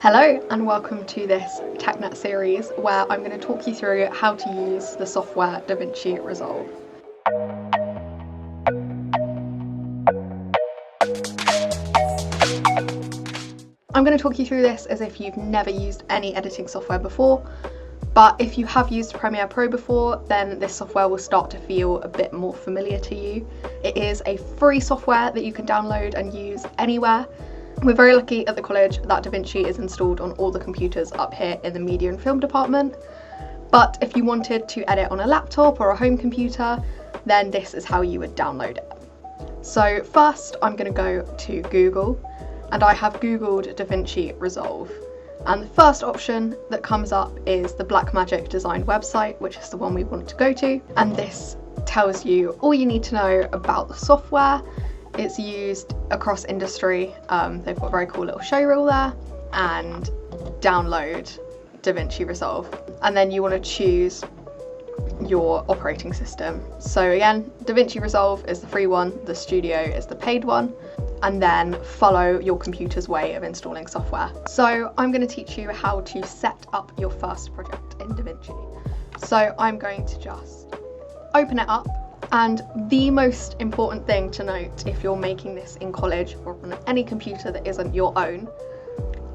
Hello and welcome to this TechNet series where I'm going to talk you through how to use the software Davinci Resolve. I'm going to talk you through this as if you've never used any editing software before, but if you have used Premiere Pro before, then this software will start to feel a bit more familiar to you. It is a free software that you can download and use anywhere. We're very lucky at the college that Davinci is installed on all the computers up here in the media and film department. But if you wanted to edit on a laptop or a home computer, then this is how you would download it. So first I'm going to go to Google, and I have Googled Davinci Resolve. And the first option that comes up is the Blackmagic Design website, which is the one we want to go to. And this tells you all you need to know about the software. It's used across industry. They've got a very cool little show reel there, and download Davinci Resolve. And then you want to choose your operating system. So again, Davinci Resolve is the free one, the Studio is the paid one, and then follow your computer's way of installing software. So I'm going to teach you how to set up your first project in Davinci. So I'm going to just open it up. And the most important thing to note if you're making this in college or on any computer that isn't your own,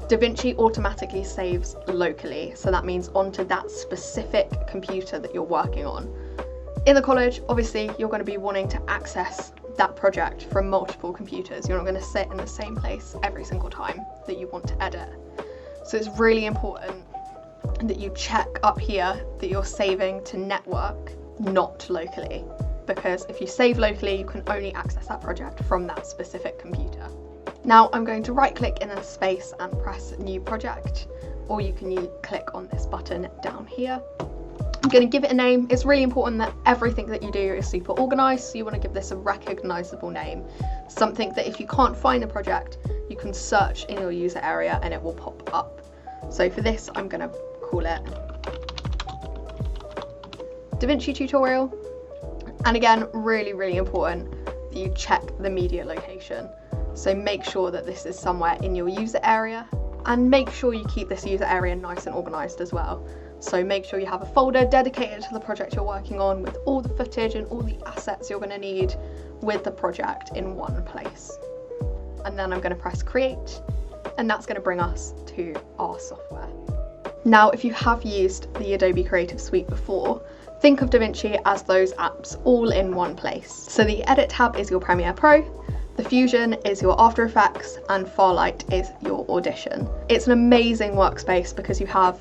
Davinci automatically saves locally. So that means onto that specific computer that you're working on. In the college, obviously, you're going to be wanting to access that project from multiple computers. You're not going to sit in the same place every single time that you want to edit. So it's really important that you check up here that you're saving to network, not locally. Because if you save locally, you can only access that project from that specific computer. Now I'm going to right click in a space and press new project, or you can click on this button down here. I'm going to give it a name. It's really important that everything that you do is super organized, so you want to give this a recognizable name, something that if you can't find the project, you can search in your user area and it will pop up. So for this, I'm going to call it Davinci Tutorial. And again, really important that you check the media location. So make sure that this is somewhere in your user area, and make sure you keep this user area nice and organized as well. So make sure you have a folder dedicated to the project you're working on with all the footage and all the assets you're going to need with the project in one place. And then I'm going to press create, and that's going to bring us to our software. Now, if you have used the Adobe Creative Suite before, think of Davinci as those apps all in one place. So the Edit tab is your Premiere Pro, the Fusion is your After Effects, and Farlight is your Audition. It's an amazing workspace because you have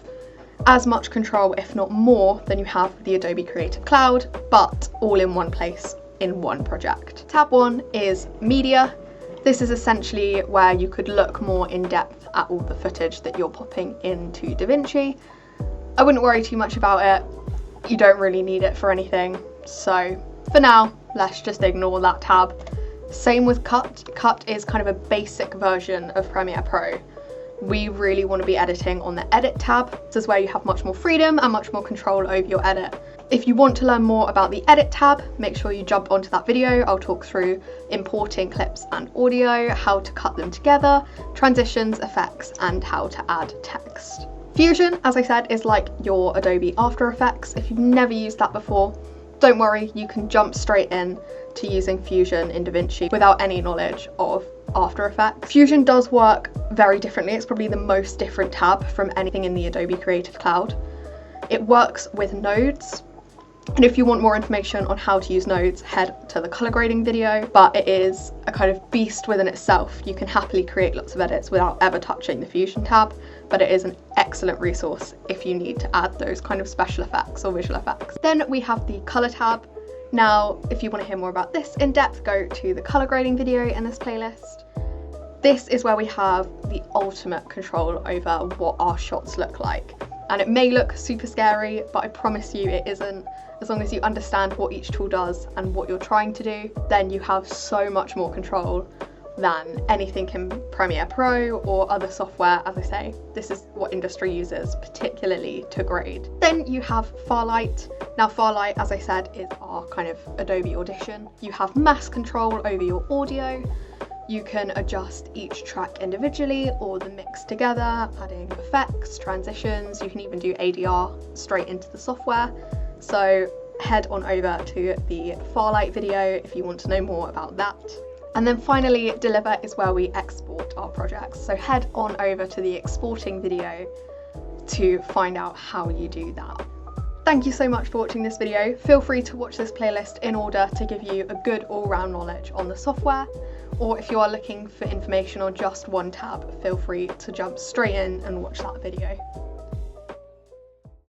as much control, if not more, than you have with the Adobe Creative Cloud, but all in one place in one project. Tab 1 is Media. This is essentially where you could look more in depth at all the footage that you're popping into Davinci. I wouldn't worry too much about it. You don't really need it for anything. So for now, let's just ignore that tab. Same with Cut. Cut is kind of a basic version of Premiere Pro. We really want to be editing on the Edit tab. This is where you have much more freedom and much more control over your edit. If you want to learn more about the Edit tab, make sure you jump onto that video. I'll talk through importing clips and audio, how to cut them together, transitions, effects, and how to add text. Fusion, as I said, is like your Adobe After Effects. If you've never used that before, don't worry, you can jump straight in to using Fusion in Davinci without any knowledge of After Effects. Fusion does work very differently. It's probably the most different tab from anything in the Adobe Creative Cloud. It works with nodes. And if you want more information on how to use nodes, head to the color grading video, but it is a kind of beast within itself. You can happily create lots of edits without ever touching the Fusion tab, but it is an excellent resource if you need to add those kind of special effects or visual effects. Then we have the color tab. Now, if you want to hear more about this in depth, go to the color grading video in this playlist. This is where we have the ultimate control over what our shots look like. And it may look super scary, but I promise you it isn't. As long as you understand what each tool does and what you're trying to do, then you have so much more control than anything in Premiere Pro or other software. As I say, this is what industry uses, particularly to grade. Then you have Farlight. Now Farlight, as I said, is our kind of Adobe Audition. You have mass control over your audio. You can adjust each track individually or the mix together, adding effects, transitions. You can even do ADR straight into the software. So head on over to the Farlight video if you want to know more about that. And then finally, deliver is where we export our projects. So head on over to the exporting video to find out how you do that. Thank you so much for watching this video. Feel free to watch this playlist in order to give you a good all-round knowledge on the software, or if you are looking for information on just one tab, feel free to jump straight in and watch that video.